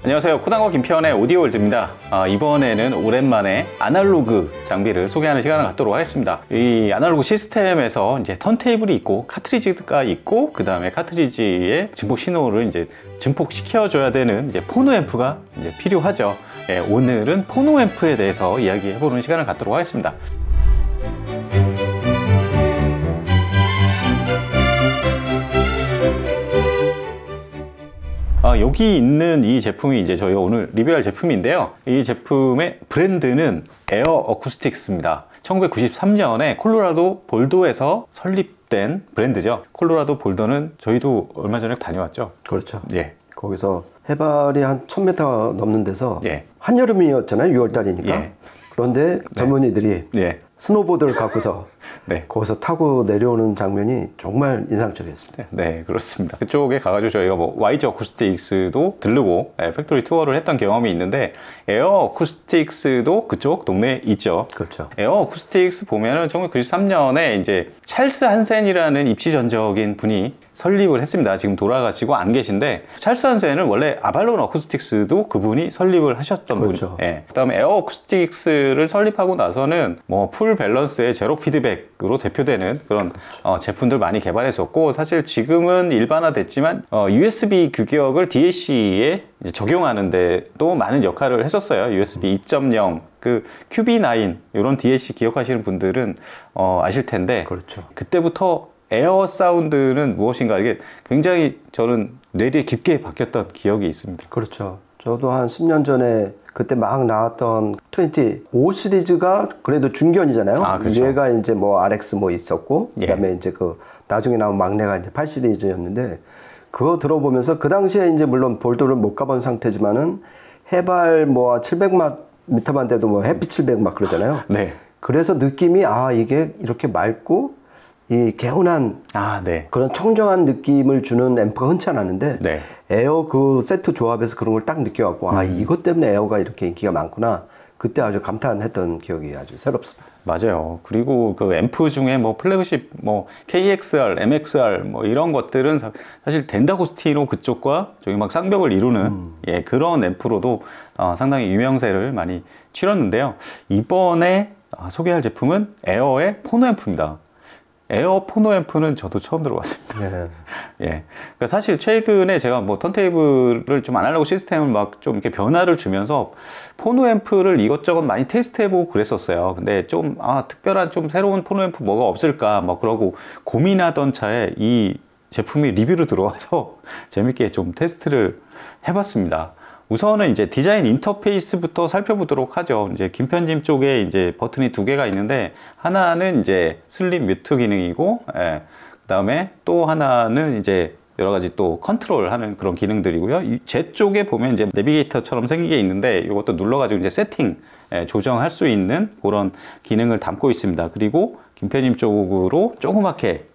안녕하세요. 코당거 김편의 오디오월드입니다. 이번에는 오랜만에 아날로그 장비를 소개하는 시간을 갖도록 하겠습니다. 이 아날로그 시스템에서 이제 턴테이블이 있고 카트리지가 있고 그 다음에 카트리지의 증폭 신호를 이제 증폭시켜줘야 되는 이제 포노 앰프가 이제 필요하죠. 오늘은 포노 앰프에 대해서 이야기해보는 시간을 갖도록 하겠습니다. 여기 있는 이 제품이 이제 저희가 오늘 리뷰할 제품인데요. 이 제품의 브랜드는 에어 어쿠스틱스입니다. 1993년에 콜로라도 볼도에서 설립된 브랜드죠. 콜로라도 볼도는 저희도 얼마 전에 다녀왔죠. 그렇죠. 예. 거기서 해발이 한 1000m 넘는 데서 예. 한여름이었잖아요. 6월달이니까. 예. 그런데 젊은이들이 예. 스노보드를 갖고서 네. 거기서 타고 내려오는 장면이 정말 인상적이었습니다. 네, 그렇습니다. 그쪽에 가가지고 저희가 뭐 YG 어쿠스틱스도 들르고 팩토리 투어를 했던 경험이 있는데 에어 어쿠스틱스도 그쪽 동네에 있죠. 그렇죠. 에어 어쿠스틱스 보면은 1993년에 이제 찰스 한센이라는 입시 전적인 분이 설립을 했습니다. 지금 돌아가시고 안 계신데 찰스 한센은 원래 아발론 어쿠스틱스도 그분이 설립을 하셨던 그렇죠. 분. 예. 그다음에 에어 어쿠스틱스를 설립하고 나서는 뭐 풀 밸런스의 제로 피드백으로 대표되는 그런 그렇죠. 제품들 많이 개발했었고 사실 지금은 일반화됐지만 USB 규격을 DAC에 적용하는데 또 많은 역할을 했었어요. USB 2.0 그 QB9 이런 DAC 기억하시는 분들은 아실 텐데 그렇죠. 그때부터 에어 사운드는 무엇인가 이게 굉장히 저는 뇌리에 깊게 박혔던 기억이 있습니다. 그렇죠. 저도 한 10년 전에 그때 막 나왔던 25 시리즈가 그래도 중견이잖아요. 아, 그렇죠. 얘가 이제 뭐 RX 뭐 있었고 예. 그다음에 이제 그 나중에 나온 막내가 이제 8 시리즈였는데 그거 들어보면서 그 당시에 이제 물론 볼도를 못 가본 상태지만은 해발 뭐 700m만 돼도 뭐 해피 700 막 그러잖아요. 네. 그래서 느낌이 이게 이렇게 맑고 이 개운한 네. 그런 청정한 느낌을 주는 앰프가 흔치 않았는데 네. 에어 그 세트 조합에서 그런 걸 딱 느껴갖고 이것 때문에 에어가 이렇게 인기가 많구나. 그때 아주 감탄했던 기억이 아주 새롭습니다. 맞아요. 그리고 그 앰프 중에 뭐 플래그십 뭐 KXR, MXR 뭐 이런 것들은 사실 덴다고스티노 그쪽과 저기 막 쌍벽을 이루는 그런 앰프로도 상당히 유명세를 많이 치렀는데요. 이번에 소개할 제품은 에어의 포노 앰프입니다. 에어 포노 앰프는 저도 처음 들어봤습니다. 네. 예. 그러니까 사실 최근에 제가 뭐 턴테이블을 좀 아날로그 시스템을 막 좀 이렇게 변화를 주면서 포노 앰프를 이것저것 많이 테스트해보고 그랬었어요. 근데 좀 특별한 좀 새로운 포노 앰프 뭐가 없을까 막 그러고 고민하던 차에 이 제품이 리뷰로 들어와서 재밌게 좀 테스트를 해봤습니다. 우선은 이제 디자인 인터페이스부터 살펴보도록 하죠. 이제 김편집 쪽에 이제 버튼이 2개가 있는데 하나는 이제 슬립 뮤트 기능이고, 그다음에 또 하나는 이제 여러 가지 또 컨트롤하는 그런 기능들이고요. 제 쪽에 보면 이제 내비게이터처럼 생긴 게 있는데 이것도 눌러가지고 이제 세팅 조정할 수 있는 그런 기능을 담고 있습니다. 그리고 김편집 쪽으로 조그맣게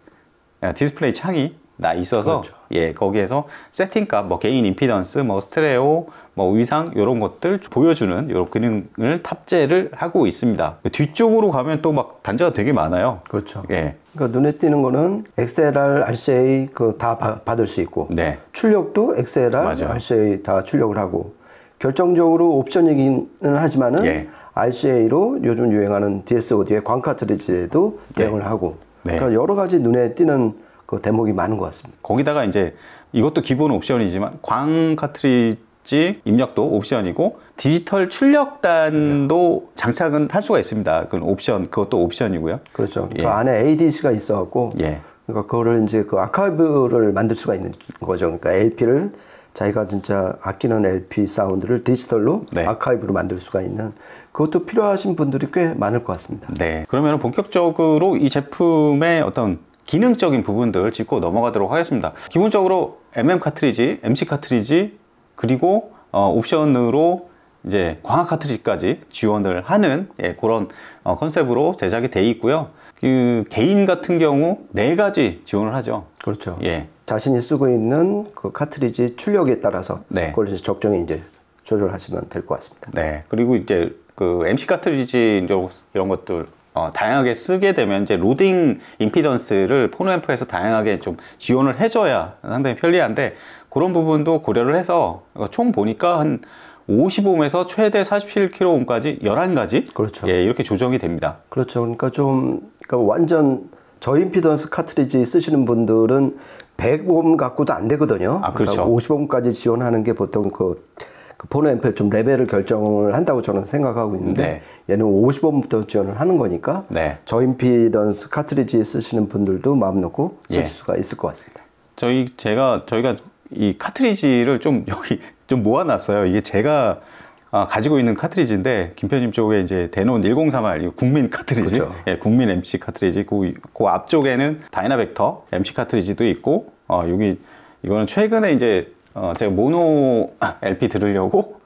디스플레이 창이 나 있어서 그렇죠. 거기에서 세팅값 뭐 개인 임피던스 뭐 스테레오 뭐 위상 이런 것들 보여주는 이런 기능을 탑재를 하고 있습니다. 뒤쪽으로 가면 또 막 단자가 되게 많아요. 그렇죠. 그러니까 눈에 띄는 거는 XLR, RCA 그 다 받을 수 있고 출력도 XLR, 맞아요. RCA 다 출력을 하고 결정적으로 옵션이기는 하지만은 RCA로 요즘 유행하는 DS 오디오의 광 카트리지에도 대응을 하고 그러니까 여러 가지 눈에 띄는 그 대목이 많은 것 같습니다. 거기다가 이제 이것도 기본 옵션이지만 광 카트리지 입력도 옵션이고 디지털 출력단도 장착은 할 수가 있습니다. 그 옵션 그것도 옵션이고요. 그렇죠. 그 안에 ADC가 있어갖고 그러니까 그거를 이제 그 아카이브를 만들 수가 있는 거죠. 그러니까 LP를 자기가 진짜 아끼는 LP 사운드를 디지털로 아카이브로 만들 수가 있는 그것도 필요하신 분들이 꽤 많을 것 같습니다. 네. 그러면 본격적으로 이 제품의 어떤 기능적인 부분들 짚고 넘어가도록 하겠습니다. 기본적으로 MM 카트리지, MC 카트리지 그리고 옵션으로 이제 광학 카트리지까지 지원을 하는 그런 컨셉으로 제작이 돼 있고요. 그 개인 같은 경우 4가지 지원을 하죠. 그렇죠. 자신이 쓰고 있는 그 카트리지 출력에 따라서 그걸 이제 적정히 이제 조절하시면 될 것 같습니다. 그리고 이제 그 MC 카트리지 이런 것들 다양하게 쓰게 되면 이제 로딩 임피던스를 폰앰프에서 다양하게 좀 지원을 해줘야 상당히 편리한데 그런 부분도 고려를 해서 총 보니까 한 55옴에서 최대 47kΩ까지 11가지 그렇죠. 예, 이렇게 조정이 됩니다. 그렇죠. 그러니까 그러니까 완전 저임피던스 카트리지 쓰시는 분들은 100옴 갖고도 안 되거든요. 아, 그렇죠. 그러니까 50옴까지 지원하는 게 보통 그 폰앰프의 좀 레벨을 결정을 한다고 저는 생각하고 있는데 네. 얘는 50옴부터 지원을 하는 거니까 네. 저임피던스 카트리지 쓰시는 분들도 마음 놓고 쓸 예. 수가 있을 것 같습니다. 저희가 이 카트리지를 좀 여기 좀 모아놨어요. 이게 제가 가지고 있는 카트리지인데 김편님 쪽에 이제 대놓은 1031 이거 국민 카트리지, 그렇죠. 예, 국민 MC 카트리지. 그 앞쪽에는 다이나벡터 MC 카트리지도 있고, 이거는 최근에 이제 제가 모노 LP 들으려고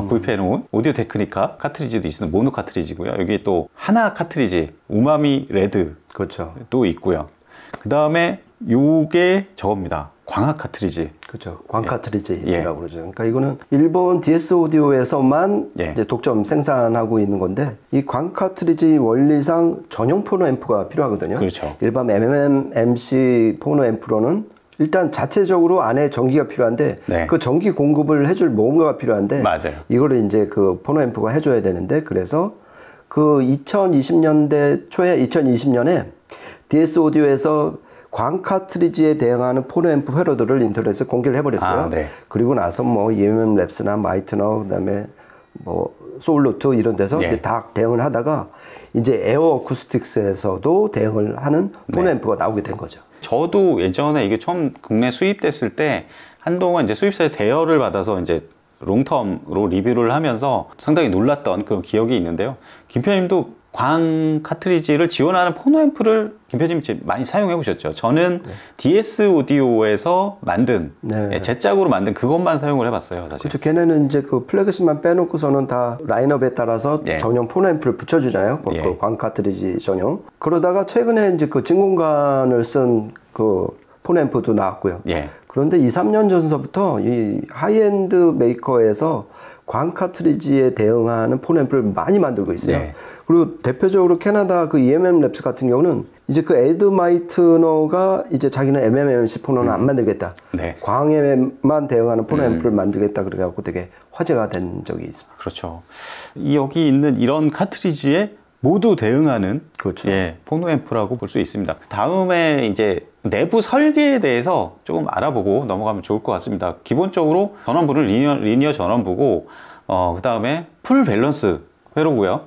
구입해 놓은 오디오 테크니카 카트리지도 있는 모노 카트리지고요. 여기 또 하나 카트리지 우마미 레드 그렇죠. 또 있고요. 그 다음에 요게 저겁니다. 광학 카트리지. 그렇죠. 광 카트리지라고 예. 그러죠. 그러니까 이거는 일본 DS 오디오에서만 예. 이제 독점 생산하고 있는 건데 이 광 카트리지 원리상 전용 포노 앰프가 필요하거든요. 그렇죠. 일반 MC 포노 앰프로는 일단 자체적으로 안에 전기가 필요한데 네. 그 전기 공급을 해줄 뭔가가 필요한데 맞아요. 이거를 이제 그 포노 앰프가 해줘야 되는데 그래서 그 2020년대 초에 2020년에 DS 오디오에서 광 카트리지에 대응하는 포노 앰프 회로들을 인터넷에 공개를 해버렸어요. 아, 네. 그리고 나서 뭐 EMM 랩스나 마이트너 그다음에 뭐 소울루트 이런 데서 예. 이제 다 대응을 하다가 이제 에어 어쿠스틱스에서도 대응을 하는 포노 네. 앰프가 나오게 된 거죠. 저도 예전에 이게 처음 국내 수입됐을 때 한동안 이제 수입사에 대여를 받아서 이제 롱텀으로 리뷰를 하면서 상당히 놀랐던 그런 기억이 있는데요. 김편님도 광 카트리지를 지원하는 포노앰프를 김편님이 많이 사용해 보셨죠? 저는 네. DS 오디오에서 만든 네. 제 짝으로 만든 그것만 사용을 해봤어요. 사실. 그렇죠. 걔네는 이제 그 플래그십만 빼놓고서는 다 라인업에 따라서 예. 전용 포노앰프를 붙여주잖아요. 예. 그 광 카트리지 전용. 그러다가 최근에 이제 그 진공관을 쓴 그 포노앰프도 나왔고요. 예. 그런데 2, 3년 전서부터 이 하이엔드 메이커에서 광 카트리지에 대응하는 포노앰프를 많이 만들고 있어요. 네. 그리고 대표적으로 캐나다 그 EMM 랩스 같은 경우는 이제 그 에드 마이트너가 이제 자기는 MMMC 포노는 안 만들겠다. 네. 광에만 대응하는 포노앰프를 만들겠다 그래갖고 되게 화제가 된 적이 있습니다. 그렇죠. 여기 있는 이런 카트리지에 모두 대응하는 그렇죠. 예, 포노앰프라고 볼 수 있습니다. 다음에 이제 내부 설계에 대해서 조금 알아보고 넘어가면 좋을 것 같습니다. 기본적으로 전원부는 리니어 전원부고 그 다음에 풀 밸런스 회로고요.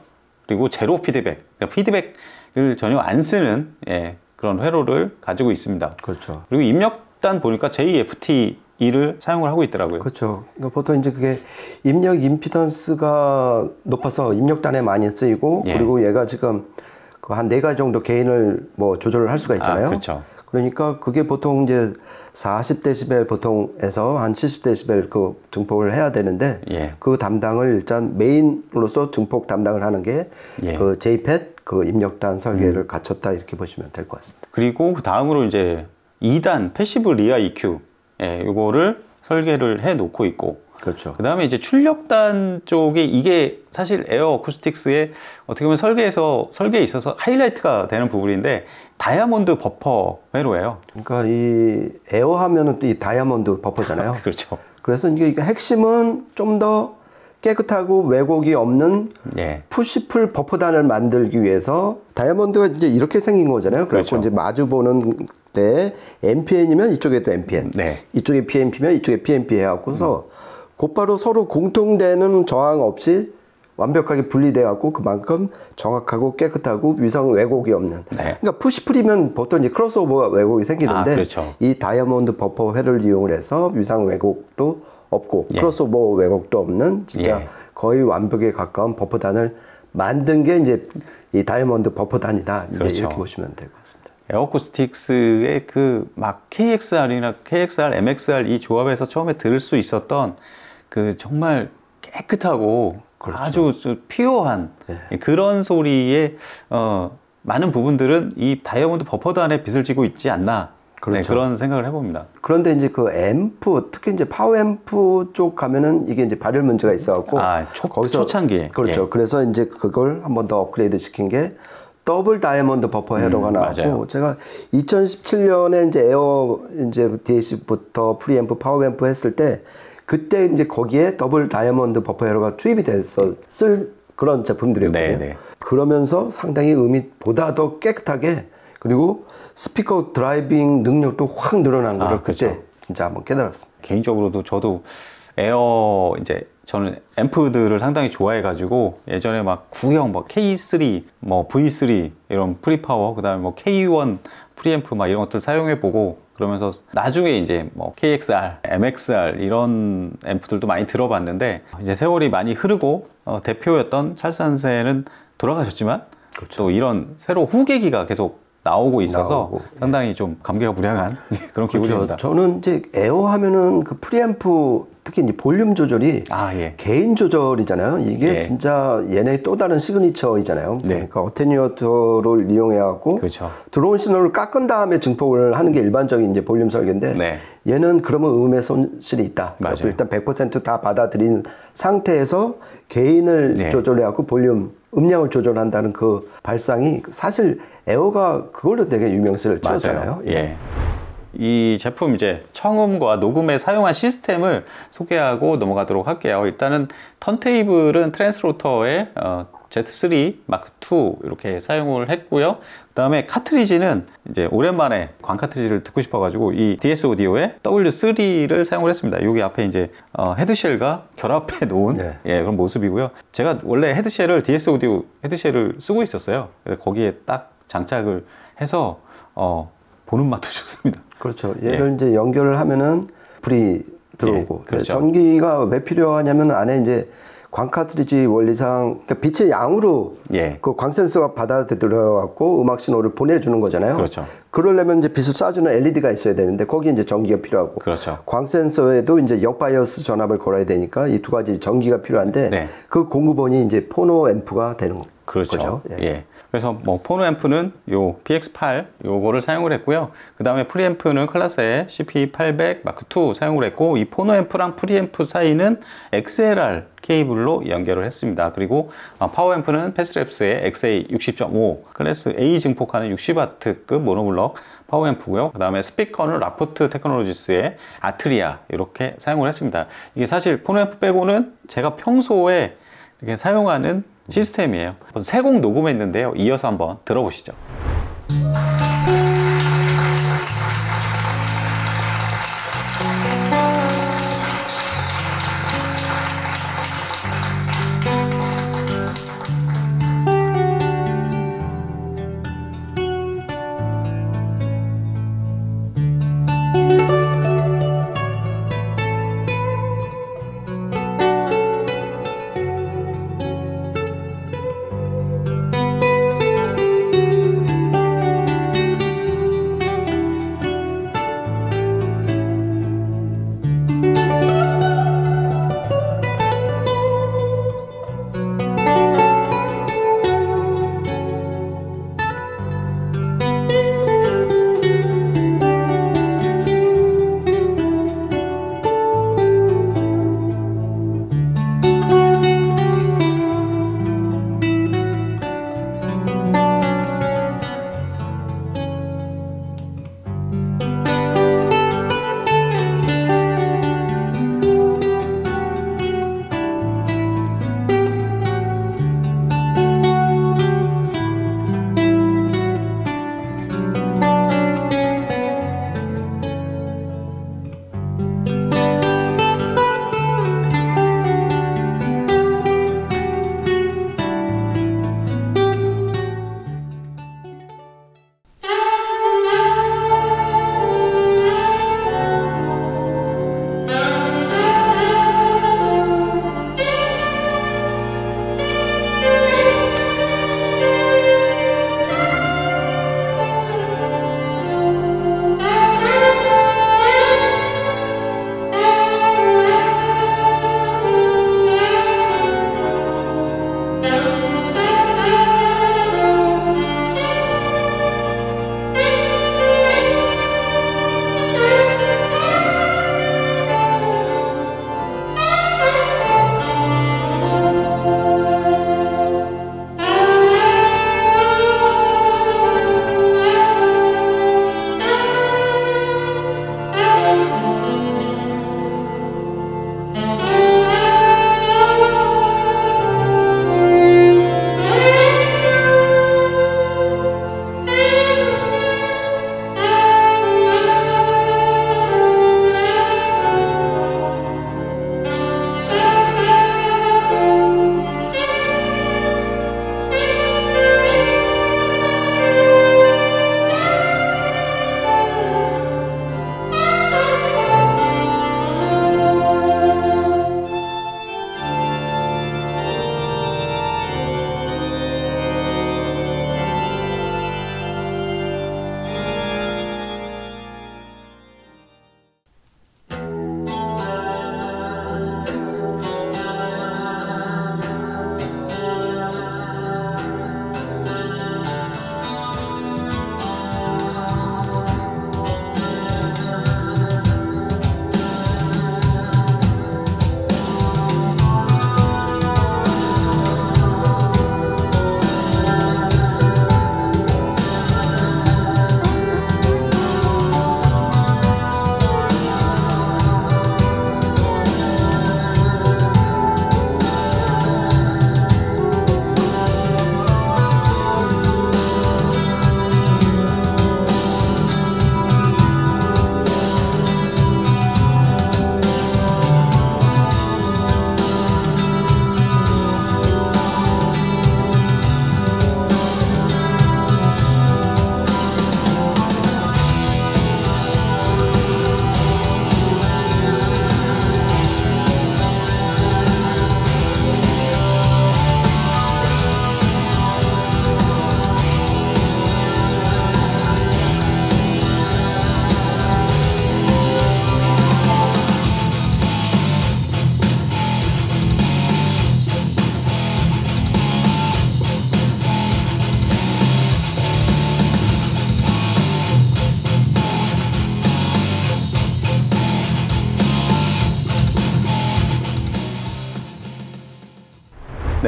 그리고 제로 피드백, 그러니까 피드백을 전혀 안 쓰는 예, 그런 회로를 가지고 있습니다. 그렇죠. 그리고 입력단 보니까 JFTE를 사용을 하고 있더라고요. 그렇죠. 그러니까 보통 이제 그게 입력 임피던스가 높아서 입력단에 많이 쓰이고 예. 그리고 얘가 지금 한 4가지 정도 게인을 뭐 조절을 할 수가 있잖아요. 그렇죠. 그러니까 그게 보통 이제 40데시벨 보통에서 한 70데시벨 그 증폭을 해야 되는데 예. 그 담당을 일단 메인으로서 증폭 담당을 하는 게 예. 그 JPET 그 입력단 설계를 갖췄다 이렇게 보시면 될 것 같습니다. 그리고 그 다음으로 이제 2단 패시브 리아 EQ 예, 요거를 설계를 해 놓고 있고 그렇죠. 그 다음에 이제 출력단 쪽에 이게 사실 에어 어쿠스틱스의 어떻게 보면 설계에 있어서 하이라이트가 되는 부분인데 다이아몬드 버퍼 회로예요. 그러니까 이 에어 하면은 또 이 다이아몬드 버퍼잖아요. 그렇죠. 그래서 이게 핵심은 좀 더 깨끗하고 왜곡이 없는 예. 푸시풀 버퍼단을 만들기 위해서 다이아몬드가 이제 이렇게 생긴 거잖아요. 그래서 그렇죠. 이제 마주 보는 때 MPN이면 이쪽에도 MPN, 네. 이쪽에 PNP면 이쪽에 PNP 해갖고서 곧바로 서로 공통되는 저항 없이 완벽하게 분리돼 갖고 그만큼 정확하고 깨끗하고 위성 왜곡이 없는. 네. 그러니까 푸시풀이면 보통 이제 크로스오버 왜곡이 생기는데 그렇죠. 이 다이아몬드 버퍼 회를 이용을 해서 위상 왜곡도 없고 예. 크로스오버 왜곡도 없는 진짜 예. 거의 완벽에 가까운 버퍼단을 만든 게 이제 이 다이아몬드 버퍼단이다. 이제 그렇죠. 이렇게 보시면 될 것 같습니다. 에어쿠스틱스의 그 막 KXR이나 KXR, MXR 이 조합에서 처음에 들을 수 있었던 그 정말 깨끗하고 그렇죠. 아주 피어한 네. 그런 소리의 많은 부분들은 이 다이아몬드 버퍼단에 빚을 지고 있지 않나 그렇죠. 네, 그런 생각을 해봅니다. 그런데 이제 그 앰프, 특히 이제 파워 앰프 쪽 가면은 이게 이제 발열 문제가 있어갖고 초창기에 그렇죠. 예. 그래서 이제 그걸 한 번 더 업그레이드 시킨 게 더블 다이아몬드 버퍼 헤더가 나왔고 맞아요. 제가 2017년에 이제 에어 이제 DAC부터 프리앰프, 파워앰프 했을 때 그때 이제 거기에 더블 다이아몬드 버퍼 헤더가 투입이 돼서 쓸 그런 제품들이었거든요. 네네. 그러면서 상당히 음이 보다 더 깨끗하게 그리고 스피커 드라이빙 능력도 확 늘어난 거를 그때 그렇죠. 진짜 한번 깨달았습니다. 개인적으로도 저도 에어 이제 저는 앰프들을 상당히 좋아해가지고 예전에 막 구형 뭐 K3, 뭐 V3 이런 프리파워, 그다음에 뭐 K1 프리앰프 막 이런 것들 사용해보고 그러면서 나중에 이제 뭐 KXR, MXR 이런 앰프들도 많이 들어봤는데 이제 세월이 많이 흐르고 대표였던 찰스 한센은 돌아가셨지만 그렇죠. 또 이런 새로 후계기가 계속 나오고 있어서 상당히 좀 감개무량한 그런 그렇죠. 기분입니다. 저는 이제 에어 하면은 그 프리앰프 특히 이제 볼륨 조절이 예. 개인 조절이잖아요. 이게 예. 진짜 얘네의 또 다른 시그니처이잖아요. 네. 그러니까 어테뉴어터를 이용해갖고 그렇죠. 들어온 신호를 깎은 다음에 증폭을 하는 게 일반적인 이제 볼륨 설계인데 네. 얘는 그러면 음의 손실이 있다. 맞아요. 일단 100% 받아들인 상태에서 개인을 네. 조절해갖고 볼륨 음량을 조절한다는 그 발상이 사실 에어가 그걸로 되게 유명세를 찍었잖아요. 예. 이 제품 이제 청음과 녹음에 사용한 시스템을 소개하고 넘어가도록 할게요. 일단은 턴테이블은 트랜스로터의 Z3 마크 2 이렇게 사용을 했고요. 그 다음에 카트리지는 이제 오랜만에 광 카트리지를 듣고 싶어가지고 이 DS 오디오의 W3를 사용을 했습니다. 여기 앞에 이제 헤드쉘과 결합해 놓은 네. 예, 그런 모습이고요. 제가 원래 헤드쉘을 DS 오디오 헤드쉘을 쓰고 있었어요. 그래서 거기에 딱 장착을 해서 보는 맛도 좋습니다. 그렇죠. 얘를 이제 연결을 하면은 불이 들어오고 그렇죠. 전기가 왜 필요하냐면 안에 이제 광 카트리지 원리상 그러니까 빛의 양으로 그 광 센서가 받아들여 갖고 음악 신호를 보내주는 거잖아요. 그렇죠. 그러려면 이제 빛을 쏴주는 LED가 있어야 되는데 거기에 이제 전기가 필요하고 그렇죠. 광 센서에도 이제 역바이어스 전압을 걸어야 되니까 이 두 가지 전기가 필요한데 그 공급원이 이제 포노 앰프가 되는 거죠. 예. 그래서 뭐 포노 앰프는 요 PX8 요거를 사용을 했고요. 그 다음에 프리앰프는 클라스의 CP800 마크 2 사용을 했고 이 포노 앰프랑 프리앰프 사이는 XLR 케이블로 연결을 했습니다. 그리고 파워 앰프는 패스랩스의 XA60.5 클래스 A 증폭하는 60W급 모노블럭 파워 앰프고요. 그 다음에 스피커는 라포트 테크놀로지스의 아트리아 이렇게 사용을 했습니다. 이게 사실 포노 앰프 빼고는 제가 평소에 이렇게 사용하는 시스템이에요. 세 곡 녹음했는데요. 이어서 한번 들어보시죠.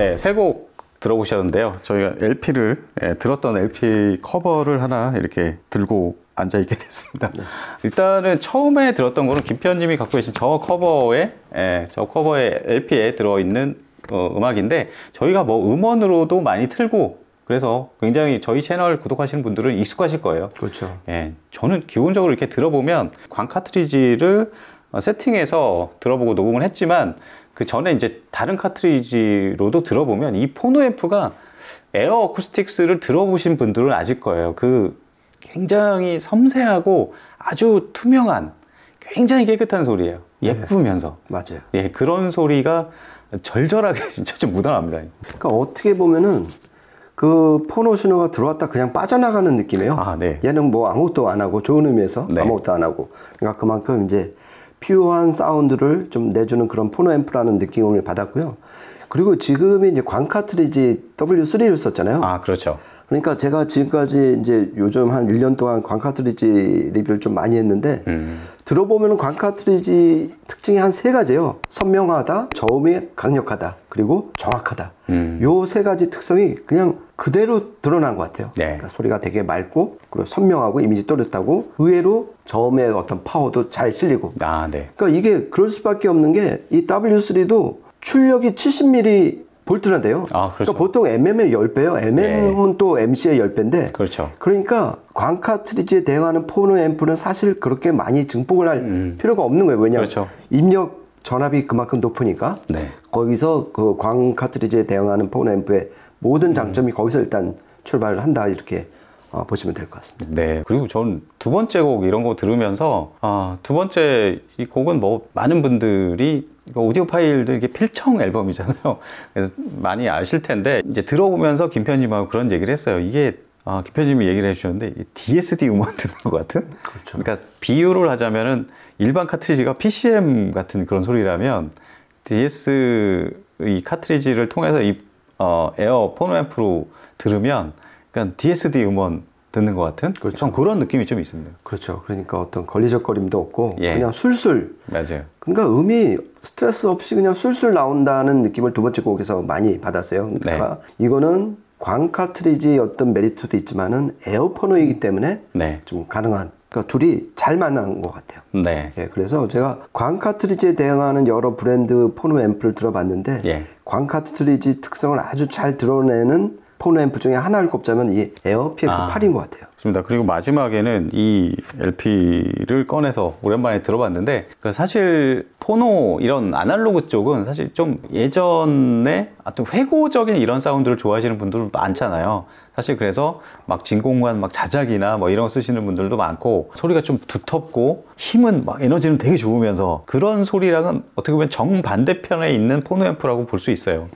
네, 세 곡 들어보셨는데요. 저희가 LP를 들었던 LP 커버를 하나 이렇게 들고 앉아있게 됐습니다. 네. 일단은 처음에 들었던 거는 김태현님이 갖고 계신 저 커버에 LP에 들어있는 음악인데 저희가 뭐 음원으로도 많이 틀고 그래서 굉장히 저희 채널 구독하시는 분들은 익숙하실 거예요. 그렇죠. 예, 저는 기본적으로 이렇게 들어보면 광 카트리지를 세팅해서 들어보고 녹음을 했지만 그 전에 이제 다른 카트리지로도 들어보면 이 포노 앰프가 에어 어쿠스틱스를 들어보신 분들은 아실 거예요. 그 굉장히 섬세하고 아주 투명한 굉장히 깨끗한 소리예요. 예쁘면서. 네, 맞아요. 예, 그런 소리가 절절하게 진짜 좀 묻어납니다. 그러니까 어떻게 보면은 그 포노 신호가 들어왔다 그냥 빠져나가는 느낌이에요. 아, 네. 얘는 뭐 아무것도 안 하고 좋은 의미에서 네. 아무것도 안 하고 그러니까 그만큼 이제 퓨어한 사운드를 좀 내주는 그런 포노 앰프라는 느낌을 받았고요. 그리고 지금이 이제 광 카트리지 W3를 썼잖아요. 아, 그렇죠. 그러니까 제가 지금까지 이제 요즘 한 1년 동안 광 카트리지 리뷰를 좀 많이 했는데 들어보면 광 카트리지 특징이 한 세 가지예요. 선명하다, 저음이 강력하다, 그리고 정확하다. 요 세 가지 특성이 그냥 그대로 드러난 것 같아요. 네. 그러니까 소리가 되게 맑고 그리고 선명하고 이미지 또렷하고 의외로 저음의 어떤 파워도 잘 실리고. 아, 네. 그러니까 이게 그럴 수밖에 없는 게 이 W3도 출력이 70mm 볼트나 돼요. 아, 그렇죠. 그러니까 보통 MM의 10배요. MM은 네. 또 MC의 10배인데. 그렇죠. 그러니까 광 카트리지에 대응하는 포노 앰프는 사실 그렇게 많이 증폭을 할 필요가 없는 거예요. 왜냐하면 그렇죠. 입력 전압이 그만큼 높으니까. 네. 거기서 그 광 카트리지에 대응하는 포노 앰프의 모든 장점이 거기서 일단 출발을 한다 이렇게 보시면 될 것 같습니다. 네. 그리고 전 두 번째 곡 이런 거 들으면서 두 번째 이 곡은 뭐 많은 분들이 오디오 파일도 이게 필청 앨범이잖아요. 그래서 많이 아실 텐데 이제 들어보면서 김편님하고 그런 얘기를 했어요. 이게 김편님이 얘기를 해주셨는데 DSD 음원 듣는 것 같은. 그렇죠. 그러니까 비유를 하자면은 일반 카트리지가 PCM 같은 그런 소리라면 DS 이 카트리지를 통해서 이 에어 포노 앰프로 들으면 그러니까 DSD 음원 듣는 것 같은 그렇죠. 그런 느낌이 좀 있습니다. 그렇죠. 그러니까 어떤 걸리적거림도 없고 예. 그냥 술술. 맞아요. 그러니까 음이 스트레스 없이 그냥 술술 나온다는 느낌을 두 번째 곡에서 많이 받았어요. 그러니까 네. 이거는 광 카트리지의 어떤 메리트도 있지만은 에어 포노이기 때문에 네. 좀 가능한. 그러니까 둘이 잘 만난 것 같아요. 네. 예, 그래서 제가 광 카트리지에 대응하는 여러 브랜드 포노 앰프를 들어봤는데 예. 광 카트리지 특성을 아주 잘 드러내는 포노 앰프 중에 하나를 꼽자면 이 에어 PX8인 것 같아요. 좋습니다. 그리고 마지막에는 이 LP를 꺼내서 오랜만에 들어봤는데 사실 포노 이런 아날로그 쪽은 사실 좀 예전에 어떤 회고적인 이런 사운드를 좋아하시는 분들 많잖아요. 사실 그래서 막 진공관 막 자작이나 뭐 이런 거 쓰시는 분들도 많고 소리가 좀 두텁고 힘은 막 에너지는 되게 좋으면서 그런 소리랑은 어떻게 보면 정반대편에 있는 포노 앰프라고 볼 수 있어요.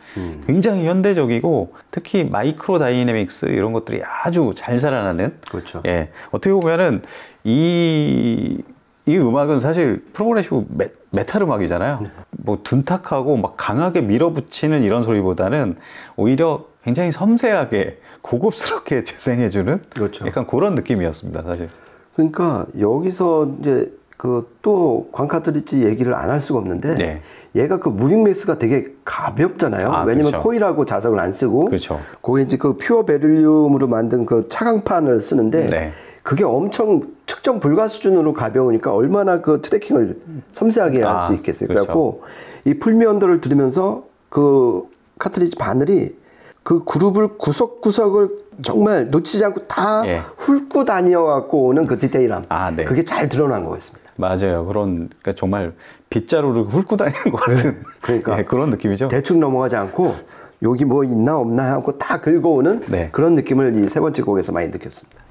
굉장히 현대적이고 특히 마이크로 다이내믹스 이런 것들이 아주 잘 살아나는 그렇죠. 예. 어떻게 보면은 이 음악은 사실 프로그레시브 메탈 음악이잖아요. 네. 뭐 둔탁하고 막 강하게 밀어붙이는 이런 소리보다는 오히려 굉장히 섬세하게 고급스럽게 재생해주는 그렇죠. 약간 그런 느낌이었습니다, 사실. 그러니까 여기서 이제 그 또 광 카트리지 얘기를 안 할 수가 없는데 네. 얘가 그 무빙 메스가 되게 가볍잖아요. 왜냐면 그렇죠. 코일하고 자석을 안 쓰고 그렇죠. 거기에 이제 그 퓨어 베릴륨으로 만든 그 차광판을 쓰는데 네. 그게 엄청 측정 불가 수준으로 가벼우니까 얼마나 그 트래킹을 섬세하게 할 수 있겠어요. 그렇죠. 그래갖고 이 풀미 언더를 들으면서 그 카트리지 바늘이 그 그룹을 구석구석을 정말 놓치지 않고 다 예. 훑고 다녀갖고 오는 그 디테일함. 네. 그게 잘 드러난 거였습니다. 맞아요. 그러니까 정말 빗자루를 훑고 다니는 것 같은 그러니까 예, 그런 느낌이죠. 대충 넘어가지 않고 여기 뭐 있나 없나 하고 다 긁어오는 네. 그런 느낌을 이 세 번째 곡에서 많이 느꼈습니다.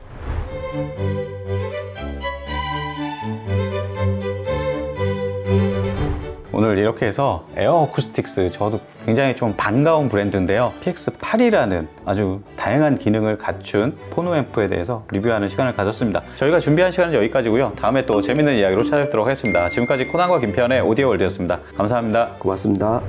오늘 이렇게 해서 에어 어쿠스틱스 저도 굉장히 좀 반가운 브랜드인데요. PX8이라는 아주 다양한 기능을 갖춘 포노 앰프에 대해서 리뷰하는 시간을 가졌습니다. 저희가 준비한 시간은 여기까지고요. 다음에 또 재밌는 이야기로 찾아뵙도록 하겠습니다. 지금까지 코난과 김태현의 오디오 월드였습니다. 감사합니다. 고맙습니다.